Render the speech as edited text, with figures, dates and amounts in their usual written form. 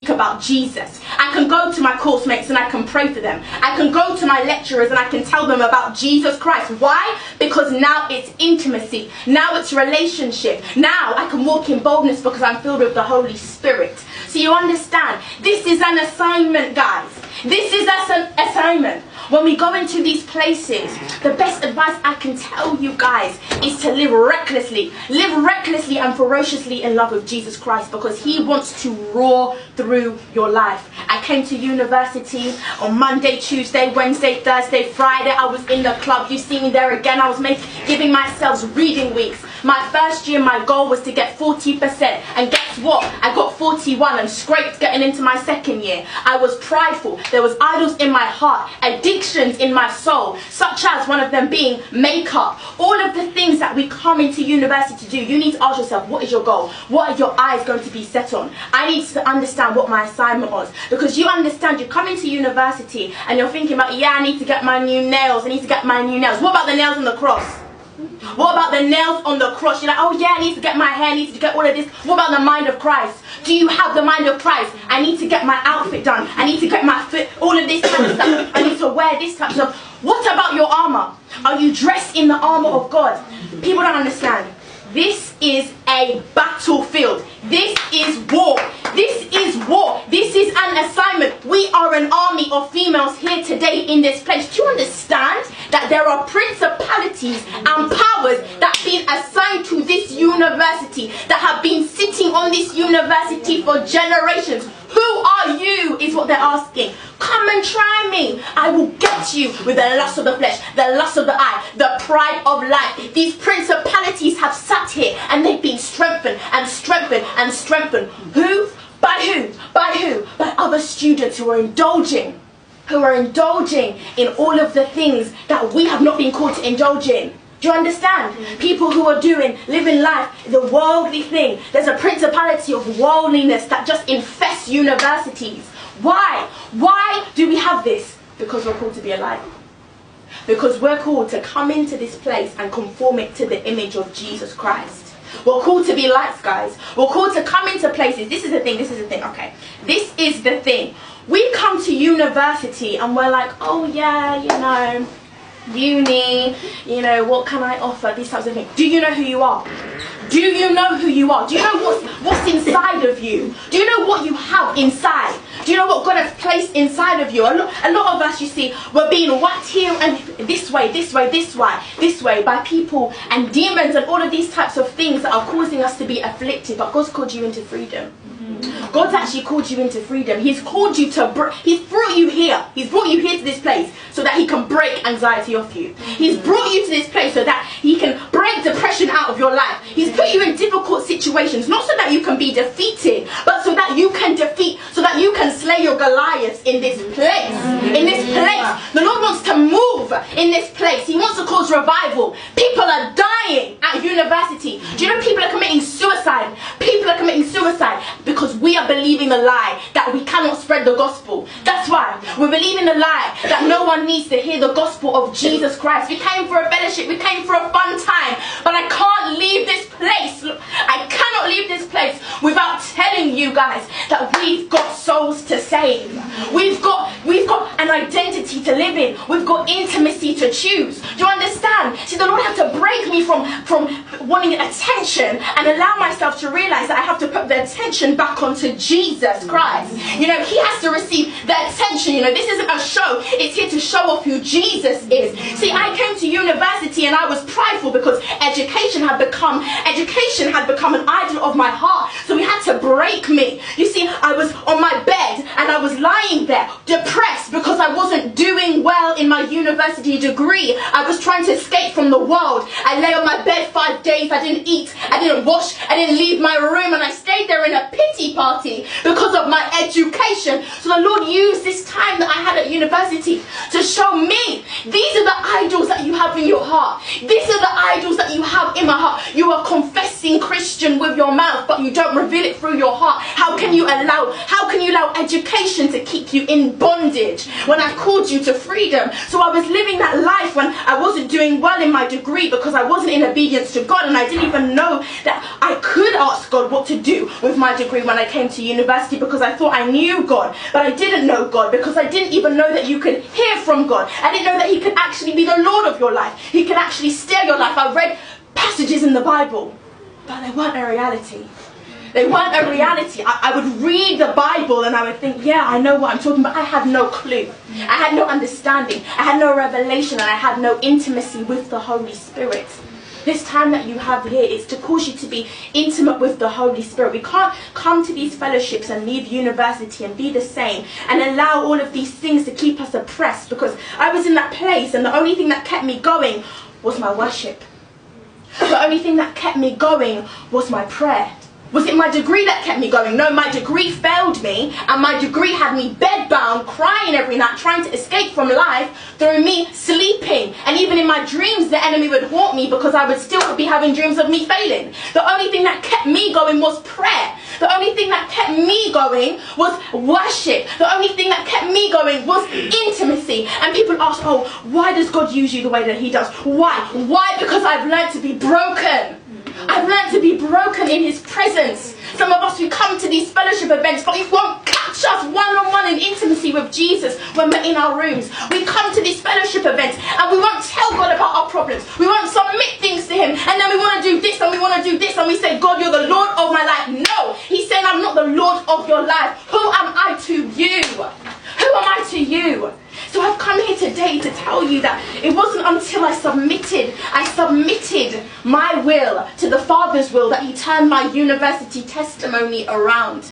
about Jesus. I can go to my course mates and I can pray for them. I can go to my lecturers and I can tell them about Jesus Christ. Why? Because now it's intimacy. Now it's relationship. Now I can walk in boldness because I'm filled with the Holy Spirit. So you understand, this is an assignment, guys. This is an assignment. When we go into these places, the best advice I can tell you guys is to live recklessly and ferociously in love with Jesus Christ, because he wants to roar through your life. I came to university on Monday, Tuesday, Wednesday, Thursday, Friday. I was in the club. You see me there again. I was giving myself reading weeks. My first year, my goal was to get 40%. And guess what? I got 41 and scraped getting into my second year. I was prideful. There was idols in my heart, addictions in my soul, such as one of them being makeup. All of the things that we come into university to do, you need to ask yourself, what is your goal? What are your eyes going to be set on? I need to understand what my assignment was. Because you understand, you come into university and you're thinking about, yeah, I need to get my new nails. I need to get my new nails. What about the nails on the cross? What about the nails on the cross? You're like, oh yeah, I need to get my hair, I need to get all of this. What about the mind of Christ? Do you have the mind of Christ? I need to get my outfit done. I need to get my fit, all of this kind of stuff. I need to wear this type of stuff. What about your armor? Are you dressed in the armor of God? People don't understand. This is a battlefield. This is war. This is war. This is an assignment. We are an army of females here today in this place. Do you understand that there are principalities and powers that have been assigned to this university, that have been sitting on this university for generations? Who are you is what they're asking. Come and try me. I will get you with the lust of the flesh, the lust of the eye, the pride of life. These principalities have sat here and they've been strengthened and strengthened and strengthened. Who? By who? By who? By other students who are indulging in all of the things that we have not been called to indulge in. Do you understand? People who are living life, the worldly thing. There's a principality of worldliness that just infests universities. Why? Why do we have this? Because we're called to be alive. Because we're called to come into this place and conform it to the image of Jesus Christ. We're called to be lights, guys. We're called to come into places. This is the thing, okay. This is the thing. We come to university and we're like, oh yeah, you know, uni, you know, what can I offer, these types of things. Do you know who you are? Do you know who you are? Do you know what's inside of you? Do you know what you have inside? Do you know what God has placed inside of you? A lot of us, you see, we're being whacked here and this way by people and demons and all of these types of things that are causing us to be afflicted. But God's called you into freedom. God's actually called you into freedom. He's called you to, he's brought you here. He's brought you here to this place so that he can break anxiety off you. He's brought you to this place so that he can break depression out of your life. He's put you in difficult situations, not so that you can be defeated, but so that you can slay your Goliaths in this place. In this place. The Lord wants to move in this place. He wants to cause revival. People are dying at university. Do you know people are committing suicide? People are committing suicide because we are believing the lie that we cannot spread the gospel. That's why we're believing the lie that no one needs to hear the gospel of Jesus Christ. We came for a fellowship, we came for a fun time, but I can't leave this place. I cannot leave this place without telling you guys that we've got souls to save. We've got an identity to live in. We've got intimacy to choose. Do you understand? See, the Lord had to break me from wanting attention and allow myself to realize that I have to put the attention back onto Jesus Christ. You know, he has to receive the attention. You know, this isn't a show. It's here to show off who Jesus is. See, I came to university and I was prideful because education had become an idol of my heart. So he had to break me. You see, I was on my bed and I was lying there depressed because I wasn't doing well in my university degree. I was trying to escape from the world. I lay on my bed 5 days. I didn't eat. I didn't wash. I didn't leave my room, and I stayed there in a pity party because of my education. So the Lord used this time that I had at university to show me, these are the idols that you have in your heart. These are the idols that you have in my heart. You are confessing Christian with your mouth, but you don't reveal it through your heart. How can you allow education to keep keep you in bondage when I called you to freedom. So I was living that life when I wasn't doing well in my degree because I wasn't in obedience to God, and I didn't even know that I could ask God what to do with my degree when I came to university, because I thought I knew God, but I didn't know God, because I didn't even know that you could hear from God. I didn't know that he could actually be the Lord of your life. He could actually steer your life. I read passages in the Bible, but they weren't a reality. They weren't a reality. I would read the Bible and I would think, yeah, I know what I'm talking about. I had no clue. I had no understanding. I had no revelation, and I had no intimacy with the Holy Spirit. This time that you have here is to cause you to be intimate with the Holy Spirit. We can't come to these fellowships and leave university and be the same and allow all of these things to keep us oppressed, because I was in that place and the only thing that kept me going was my worship. The only thing that kept me going was my prayer. Was it my degree that kept me going? No, my degree failed me, and my degree had me bedbound, crying every night, trying to escape from life through me sleeping. And even in my dreams, the enemy would haunt me because I would still be having dreams of me failing. The only thing that kept me going was prayer. The only thing that kept me going was worship. The only thing that kept me going was intimacy. And people ask, oh, why does God use you the way that he does? Why? Why? Because I've learned to be broken. I've learned to be broken in his presence. Some of us, we come to these fellowship events, but you won't catch us one-on-one in intimacy with Jesus when we're in our rooms. We come to these fellowship events and we won't tell God about our problems. We won't submit things to him, and then we want to do this and we want to do this, and we say, God, you're the Lord of my life. No, he's saying, I'm not the Lord of your life. Who am I to you? Who am I to you? So I've come here today to tell you that it wasn't until I submitted my will to the Father's will that he turned my university testimony around.